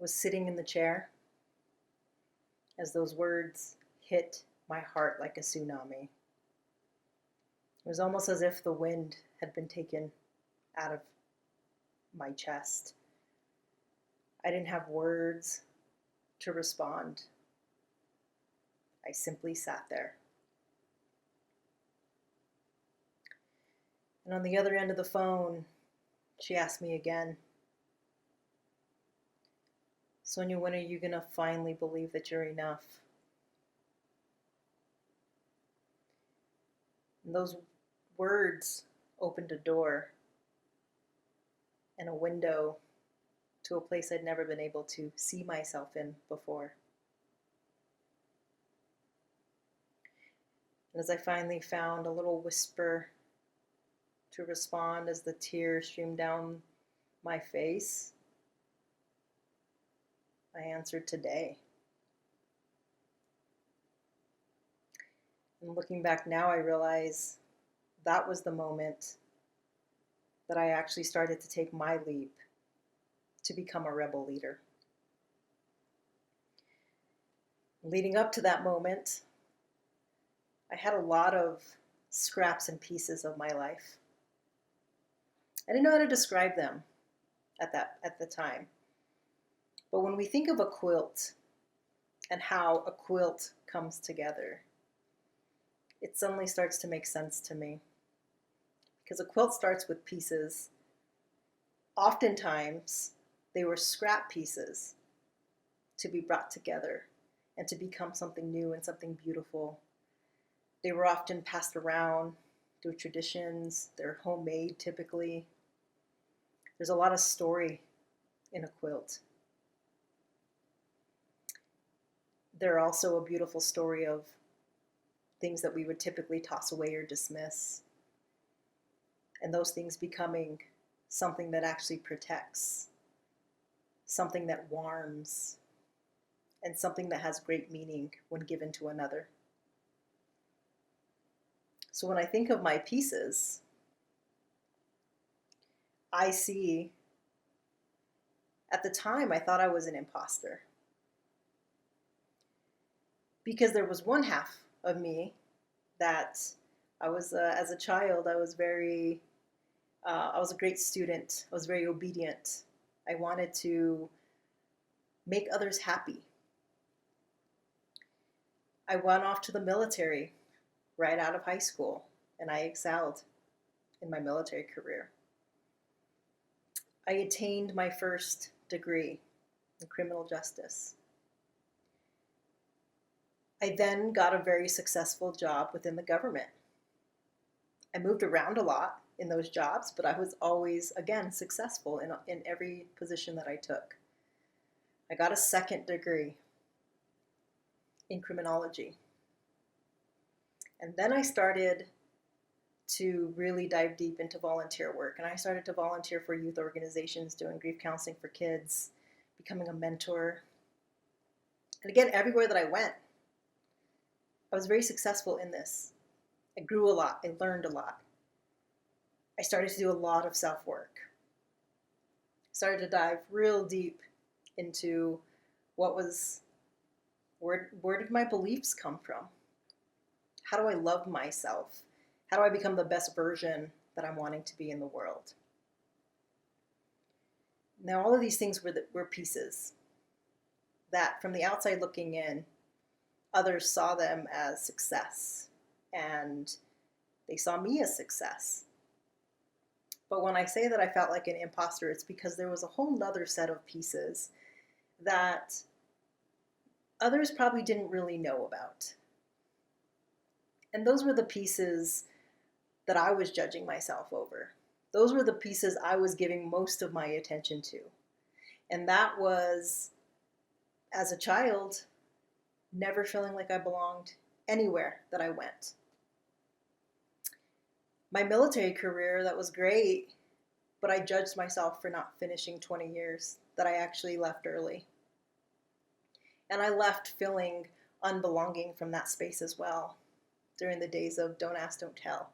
was sitting in the chair as those words hit my heart like a tsunami. It was almost as if the wind had been taken out of my chest. I didn't have words to respond. I simply sat there. And on the other end of the phone, she asked me again, Sonia, when are you going to finally believe that you're enough? And those words opened a door and a window to a place I'd never been able to see myself in before. And as I finally found a little whisper to respond as the tears streamed down my face, I answered today. And looking back now, I realize that was the moment that I actually started to take my leap to become a rebel leader. Leading up to that moment, I had a lot of scraps and pieces of my life. I didn't know how to describe them at the time. But when we think of a quilt and how a quilt comes together, it suddenly starts to make sense to me. Because a quilt starts with pieces. Oftentimes, they were scrap pieces to be brought together and to become something new and something beautiful. They were often passed around through traditions. They're homemade typically. There's a lot of story in a quilt. They're also a beautiful story of things that we would typically toss away or dismiss. And those things becoming something that actually protects, something that warms, and something that has great meaning when given to another. So when I think of my pieces, I see, at the time, I thought I was an imposter. Because there was one half of me that I was, as a child, I was a great student. I was very obedient. I wanted to make others happy. I went off to the military right out of high school, and I excelled in my military career. I attained my first degree in criminal justice. I then got a very successful job within the government. I moved around a lot in those jobs, but I was always, again, successful in every position that I took. I got a second degree in criminology. And then I started to really dive deep into volunteer work. And I started to volunteer for youth organizations, doing grief counseling for kids, becoming a mentor. And again, everywhere that I went, I was very successful in this. I grew a lot. I learned a lot. I started to do a lot of self-work. I started to dive real deep into where did my beliefs come from? How do I love myself? How do I become the best version that I'm wanting to be in the world? Now, all of these things were pieces that, from the outside looking in, others saw them as success, and they saw me as success. But when I say that I felt like an imposter, it's because there was a whole nother set of pieces that others probably didn't really know about. And those were the pieces that I was judging myself over. Those were the pieces I was giving most of my attention to. And that was, as a child, never feeling like I belonged anywhere that I went. My military career, that was great, but I judged myself for not finishing 20 years, that I actually left early. And I left feeling unbelonging from that space as well during the days of don't ask, don't tell.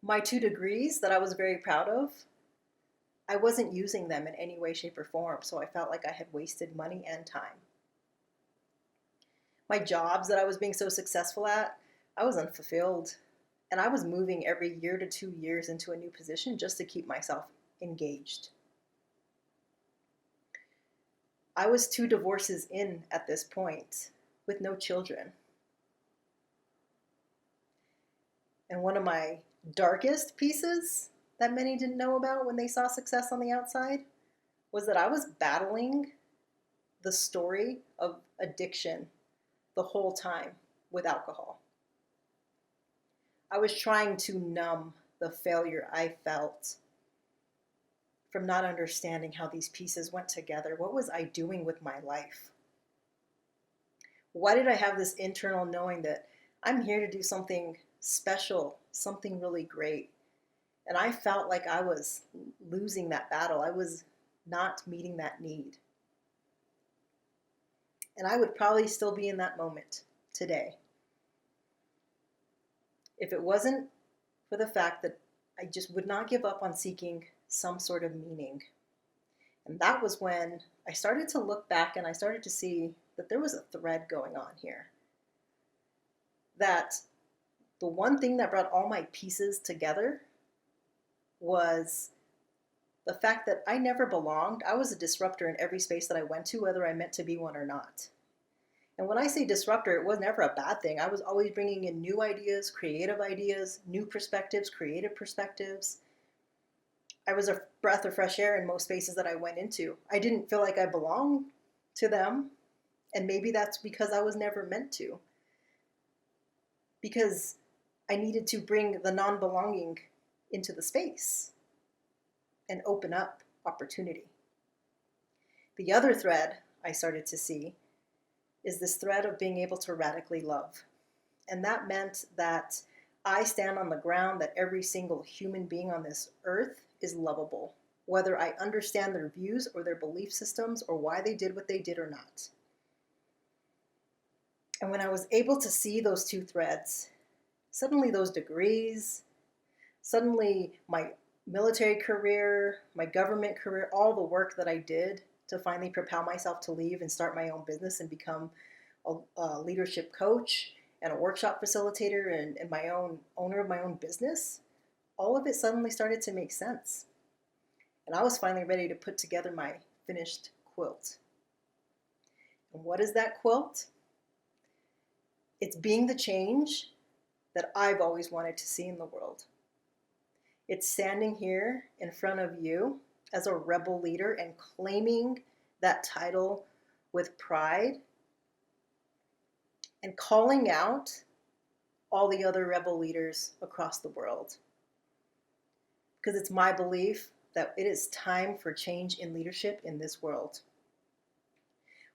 My 2 degrees that I was very proud of, I wasn't using them in any way, shape, or form, so I felt like I had wasted money and time. My jobs that I was being so successful at, I was unfulfilled. And I was moving every year to 2 years into a new position just to keep myself engaged. I was 2 divorces in at this point with no children. And one of my darkest pieces that many didn't know about when they saw success on the outside was that I was battling the story of addiction the whole time with alcohol. I was trying to numb the failure I felt from not understanding how these pieces went together. What was I doing with my life? Why did I have this internal knowing that I'm here to do something special, something really great? And I felt like I was losing that battle. I was not meeting that need. And I would probably still be in that moment today if it wasn't for the fact that I just would not give up on seeking some sort of meaning. And that was when I started to look back and I started to see that there was a thread going on here. That the one thing that brought all my pieces together was the fact that I never belonged. I was a disruptor in every space that I went to, whether I meant to be one or not. And when I say disruptor, it was never a bad thing. I was always bringing in new ideas, new perspectives, creative perspectives. I was a breath of fresh air in most spaces that I went into. I didn't feel like I belonged to them. And maybe that's because I was never meant to. Because I needed to bring the non-belonging into the space and open up opportunity. The other thread I started to see is this thread of being able to radically love. And that meant that I stand on the ground that every single human being on this earth is lovable, whether I understand their views or their belief systems or why they did what they did or not. And when I was able to see those 2 threads, suddenly those degrees, suddenly my military career, my government career, all the work that I did to finally propel myself to leave and start my own business and become a leadership coach and a workshop facilitator and my own owner of my own business, all of it suddenly started to make sense. And I was finally ready to put together my finished quilt. And what is that quilt? It's being the change that I've always wanted to see in the world. It's standing here in front of you as a rebel leader and claiming that title with pride and calling out all the other rebel leaders across the world. Because it's my belief that it is time for change in leadership in this world.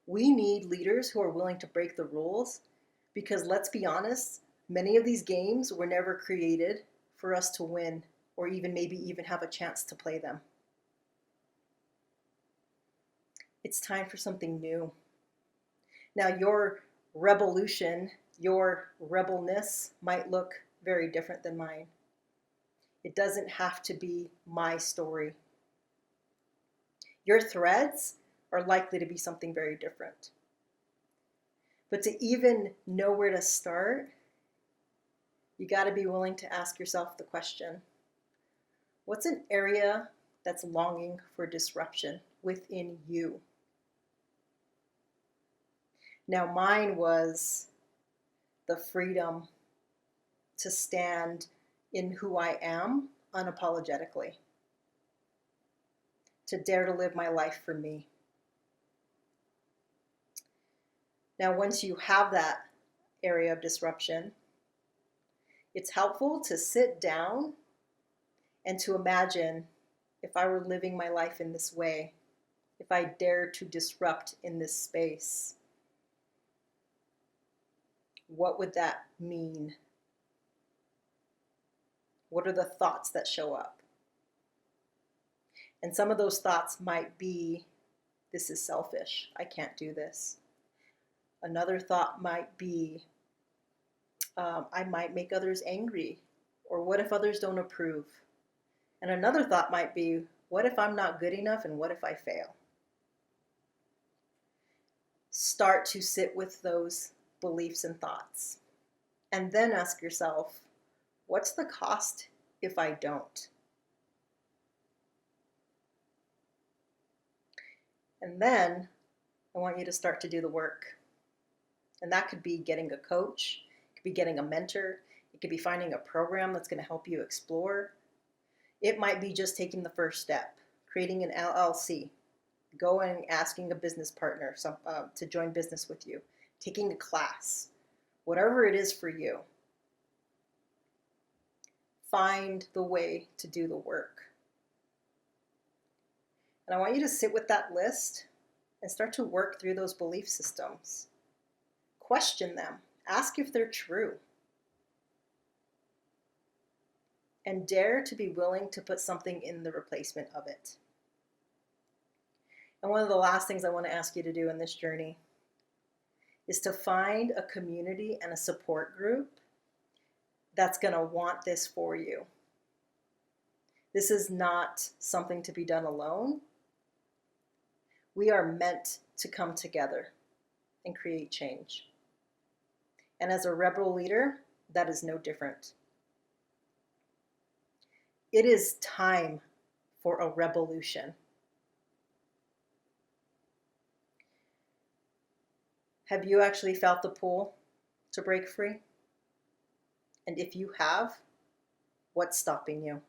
We need leaders who are willing to break the rules because, let's be honest, many of these games were never created for us to win or maybe even have a chance to play them. It's time for something new. Now, your revolution, your rebelness might look very different than mine. It doesn't have to be my story. Your threads are likely to be something very different. But to even know where to start, you got to be willing to ask yourself the question, what's an area that's longing for disruption within you? Now, mine was the freedom to stand in who I am unapologetically, to dare to live my life for me. Now, once you have that area of disruption, it's helpful to sit down and to imagine, if I were living my life in this way, if I dare to disrupt in this space, what would that mean? What are the thoughts that show up? And some of those thoughts might be, this is selfish, I can't do this. Another thought might be, I might make others angry, or what if others don't approve? And another thought might be, What if I'm not good enough, and what if I fail? Start to sit with those beliefs and thoughts. And then ask yourself, what's the cost if I don't? And then I want you to start to do the work. And that could be getting a coach, it could be getting a mentor, it could be finding a program that's going to help you explore. It might be just taking the first step, creating an LLC, going asking a business partner to join business with you, taking a class, whatever it is for you. Find the way to do the work. And I want you to sit with that list and start to work through those belief systems. Question them. Ask if they're true. And dare to be willing to put something in the replacement of it. And one of the last things I want to ask you to do in this journey is to find a community and a support group that's going to want this for you. This is not something to be done alone. We are meant to come together and create change. And as a rebel leader, that is no different. It is time for a revolution. Have you actually felt the pull to break free? And if you have, what's stopping you?